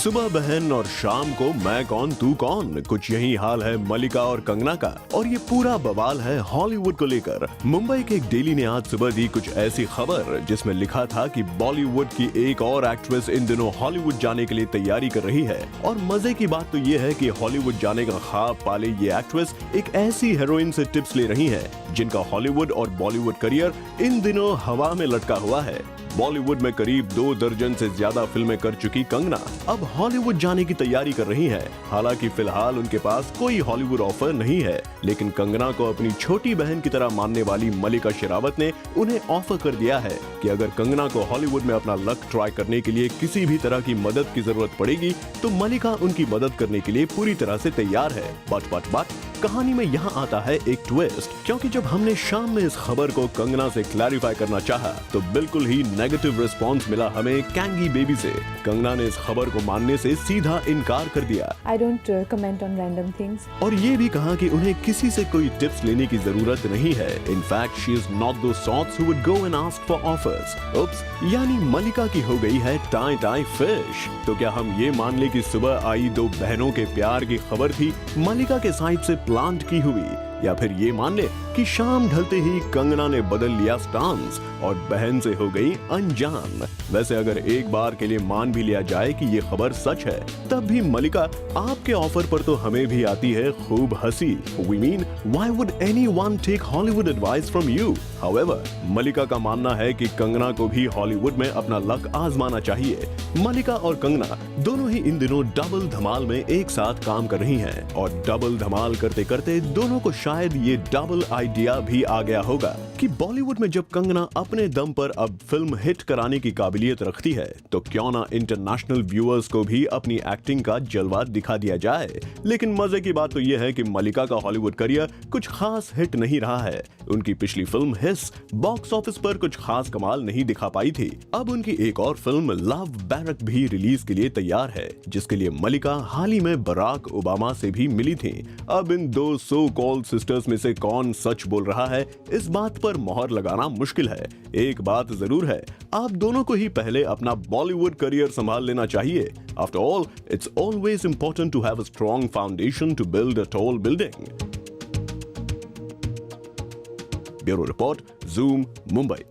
सुबह बहन और शाम को मैं कौन तू कौन, कुछ यही हाल है मलिका और कंगना का। और ये पूरा बवाल है हॉलीवुड को लेकर। मुंबई के एक डेली ने आज सुबह दी कुछ ऐसी खबर जिसमें लिखा था कि बॉलीवुड की एक और एक्ट्रेस इन दिनों हॉलीवुड जाने के लिए तैयारी कर रही है। और मजे की बात तो ये है कि हॉलीवुड जाने का ख्वाब पाले ये एक्ट्रेस एक ऐसी हीरोइन से टिप्स ले रही है जिनका हॉलीवुड और बॉलीवुड करियर इन दिनों हवा में लटका हुआ है। बॉलीवुड में करीब 2 दर्जन से ज्यादा फिल्में कर चुकी कंगना अब हॉलीवुड जाने की तैयारी कर रही हैं। हालांकि फिलहाल उनके पास कोई हॉलीवुड ऑफर नहीं है, लेकिन कंगना को अपनी छोटी बहन की तरह मानने वाली मलिका शेरावत ने उन्हें ऑफर कर दिया है कि अगर कंगना को हॉलीवुड में अपना लक ट्राई करने के लिए किसी भी तरह की मदद की जरूरत पड़ेगी तो मलिका उनकी मदद करने के लिए पूरी तरह से तैयार है। बट कहानी में यहाँ आता है एक ट्विस्ट, क्योंकि जब हमने शाम में इस खबर को कंगना से क्लैरिफाई करना चाहा तो बिल्कुल ही नेगेटिव रिस्पांस मिला हमें कैंगी बेबी से। कंगना ने इस खबर को मानने से सीधा इनकार कर दिया। I don't comment on random things. और ये भी कहा कि उन्हें किसी से कोई टिप्स लेने की जरूरत नहीं है। In fact she is not the sorts who would go and ask for offers. Oops, यानी मलिका की हो गई है टाई टाई फिश। तो क्या हम ये मान ले कि सुबह आई 2 बहनों के प्यार की खबर थी मलिका के साइड से प्लांट की हुई, या फिर ये मान ले कि शाम ढलते ही कंगना ने बदल लिया स्टांस और बहन से हो गई अनजान। वैसे अगर एक बार के लिए मान भी लिया जाए कि ये खबर सच है, तब भी मलिका आपके ऑफर पर तो हमें भी आती है खूब हंसी। We mean, why would anyone take Hollywood advice from you? However, मलिका का मानना है कि कंगना को भी हॉलीवुड में अपना लक आजमाना चाहिए। मलिका और कंगना दोनों ही इन दिनों डबल धमाल में एक साथ काम कर रही हैं और डबल धमाल करते करते दोनों को शायद ये डबल आइडिया भी आ गया होगा कि बॉलीवुड में जब कंगना अपने दम पर अब फिल्म हिट कराने की काबिलियत रखती है तो क्यों ना इंटरनेशनल व्यूअर्स को भी अपनी एक्टिंग का जलवा दिखा दिया जाए। लेकिन मजे की बात तो यह है कि मलिका का हॉलीवुड करियर कुछ खास हिट नहीं रहा है। उनकी पिछली फिल्म हिस बॉक्स ऑफिस पर कुछ खास कमाल नहीं दिखा पाई थी। अब उनकी एक और फिल्म लव बैरक भी रिलीज के लिए तैयार है, जिसके लिए मलिका हाल ही में बराक ओबामा से भी मिली थी। अब इन 2 सो कॉल्ड सिस्टर्स में से कौन सच बोल रहा है, इस बात पर मोहर लगाना मुश्किल है। एक बात जरूर है, आप दोनों को ही पहले अपना बॉलीवुड करियर संभाल लेना चाहिए। After all, it's always important to have a strong foundation to build a tall building. Bureau report, Zoom, Mumbai.